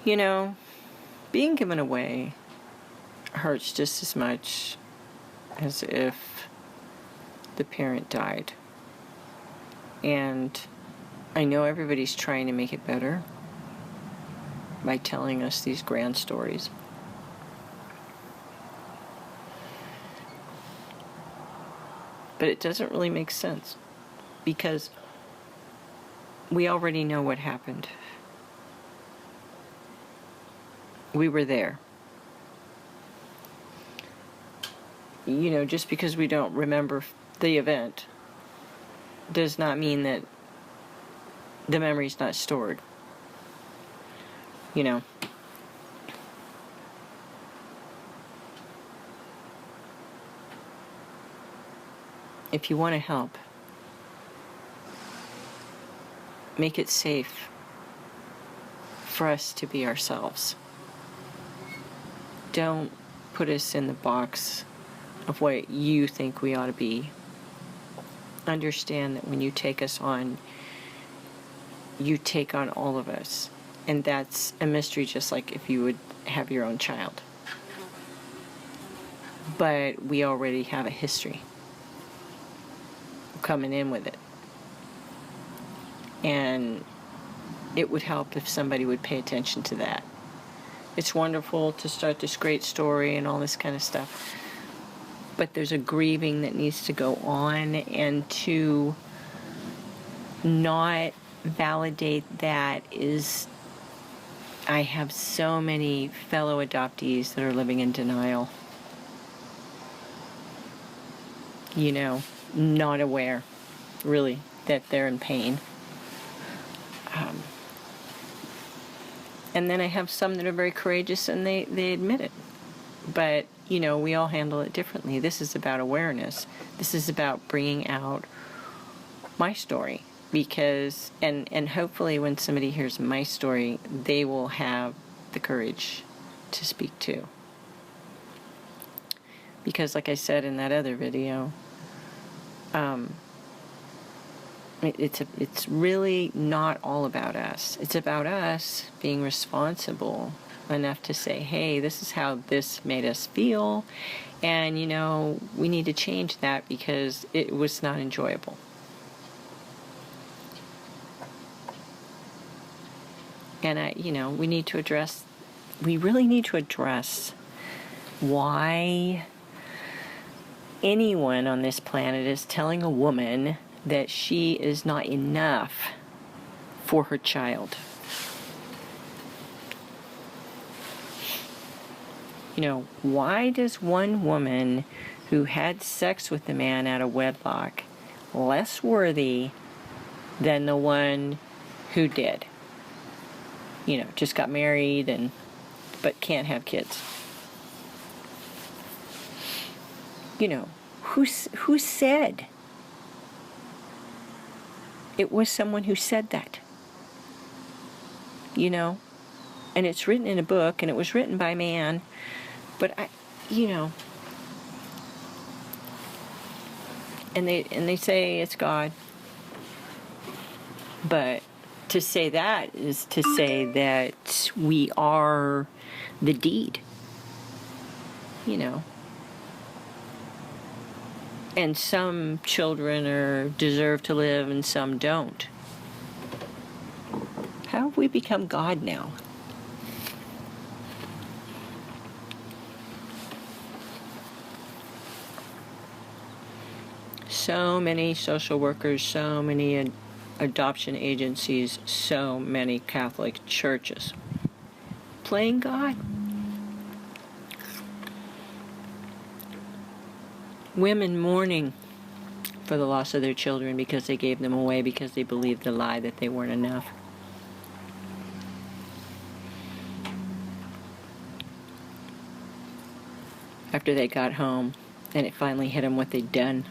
You know, being given away hurts just as much as if the parent died. And I know everybody's trying to make it better by telling us these grand stories. But it doesn't really make sense, because we already know what happened. We were there. You know, just because we don't remember the event does not mean that the memory's not stored. You know. If you want to help, make it safe for us to be ourselves. Don't put us in the box of what you think we ought to be. Understand that when you take us on, you take on all of us. And that's a mystery, just like if you would have your own child. But we already have a history coming in with it. And it would help if somebody would pay attention to that. It's wonderful to start this great story and all this kind of stuff, but there's a grieving that needs to go on, and to not validate that is... I have so many fellow adoptees that are living in denial. You know, not aware, really, that they're in pain. And then I have some that are very courageous and they admit it. But, you know, we all handle it differently. This is about awareness. This is about bringing out my story. Because, and hopefully when somebody hears my story, they will have the courage to speak too. Because like I said in that other video, it's really not all about us. It's about us being responsible enough to say, hey, this is how this made us feel, and, you know, we need to change that because it was not enjoyable. And we really need to address why anyone on this planet is telling a woman that she is not enough for her child. You know, why does one woman who had sex with a man out of wedlock less worthy than the one who did? You know, just got married but can't have kids. You know, who said? It was someone who said that. You know, and it's written in a book, and it was written by man, but and they say it's God. But to say that is to say that we are the deed. You know. And some children deserve to live and some don't. How have we become God now? So many social workers, so many adoption agencies, so many Catholic churches playing God. Women mourning for the loss of their children because they gave them away because they believed the lie that they weren't enough. After they got home and it finally hit them what they'd done.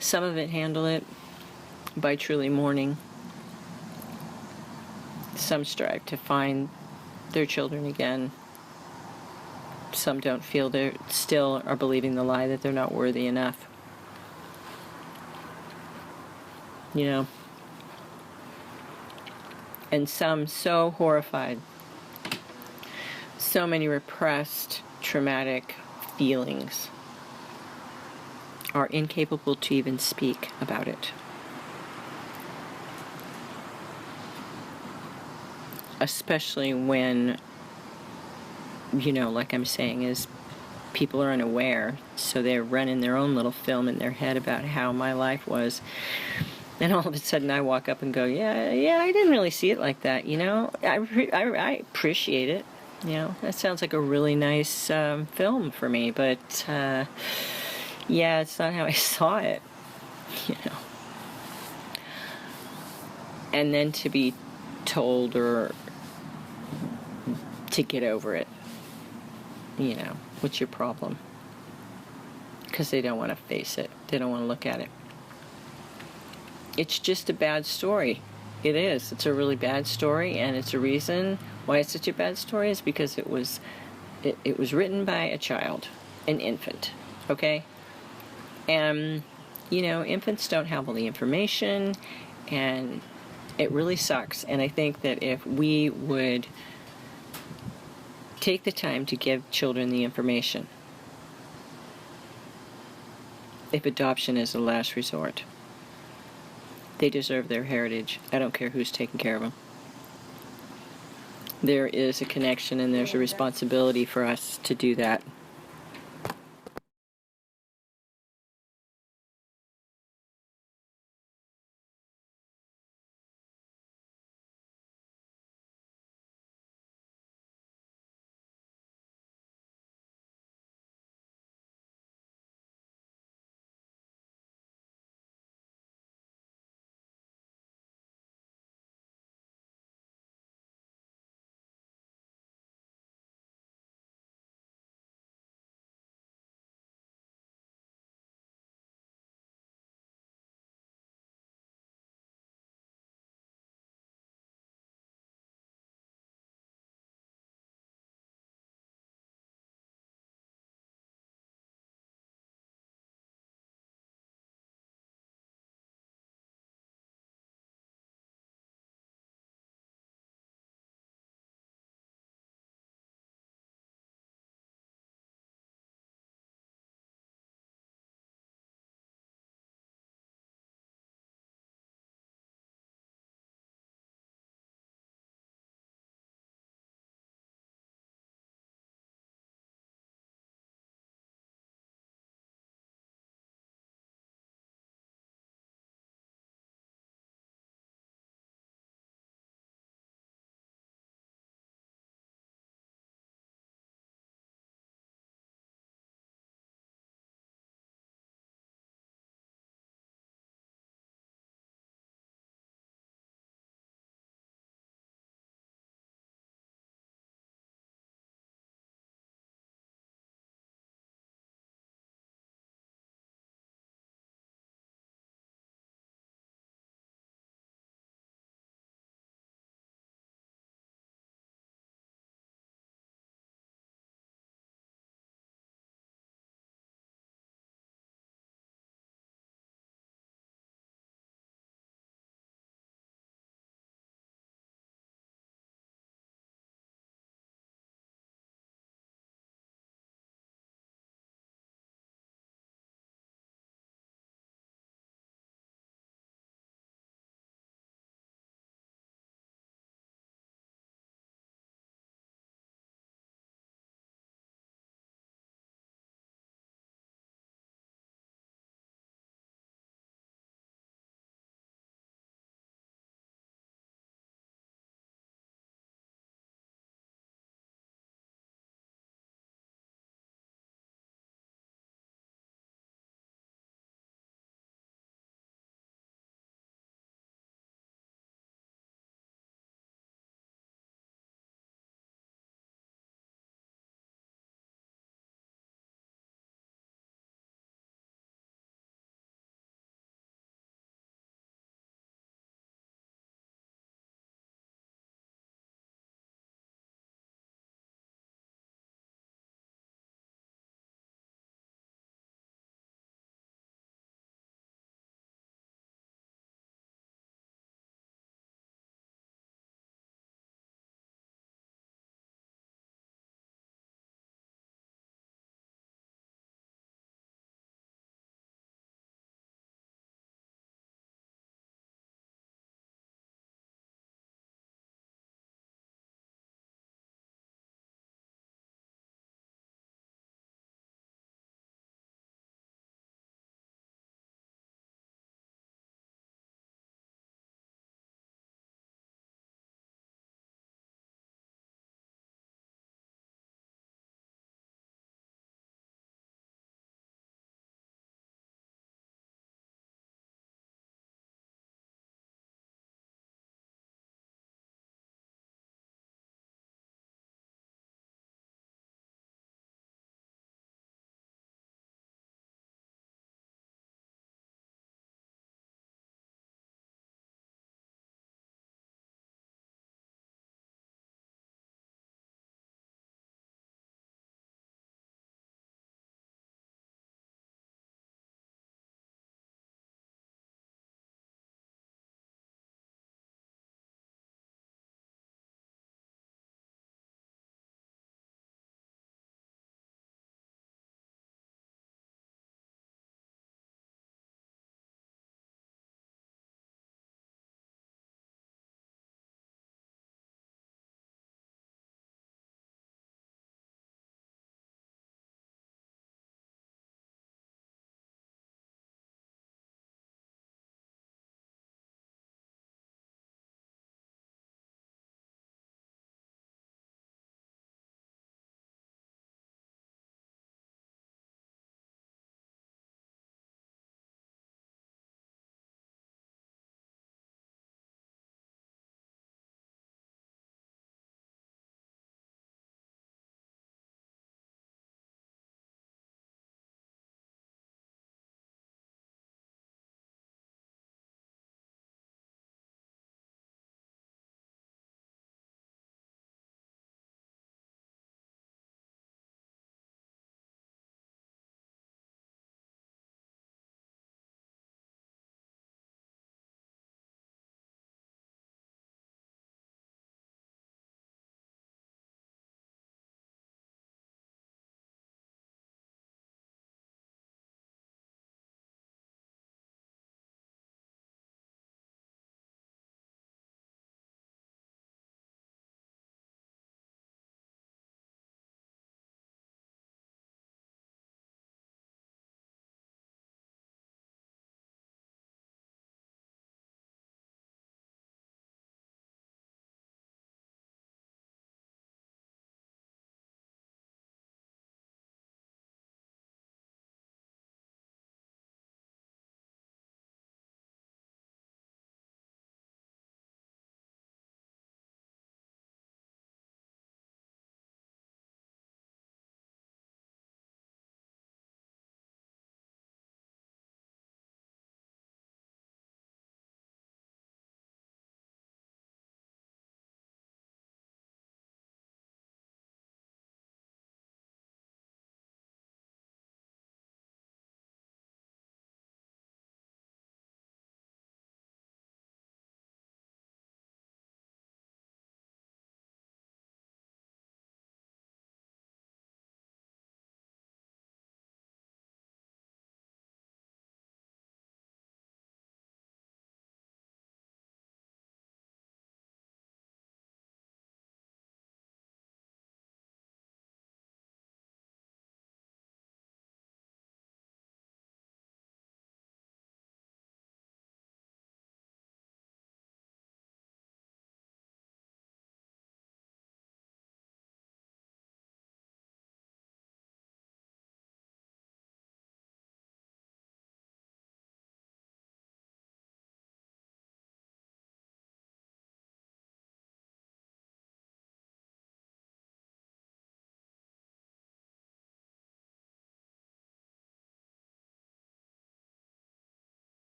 Some of it handle it by truly mourning. Some strive to find their children again. Some don't feel they still are believing the lie that they're not worthy enough. You know, and some so horrified. So many repressed, traumatic feelings are incapable to even speak about it. Especially when, like I'm saying, is people are unaware, so they're running their own little film in their head about how my life was. And all of a sudden I walk up and go, yeah, I didn't really see it like that, I appreciate it. That sounds like a really nice film for me, but yeah, it's not how I saw it, And then to be told or to get over it, what's your problem? Because they don't want to face it. They don't want to look at it. It's just a bad story. It is. It's a really bad story, and it's a reason why it's such a bad story is because it was written by a child, an infant, okay? And, infants don't have all the information, and it really sucks. And I think that if we would take the time to give children the information, if adoption is the last resort, they deserve their heritage. I don't care who's taking care of them. There is a connection and there's a responsibility for us to do that.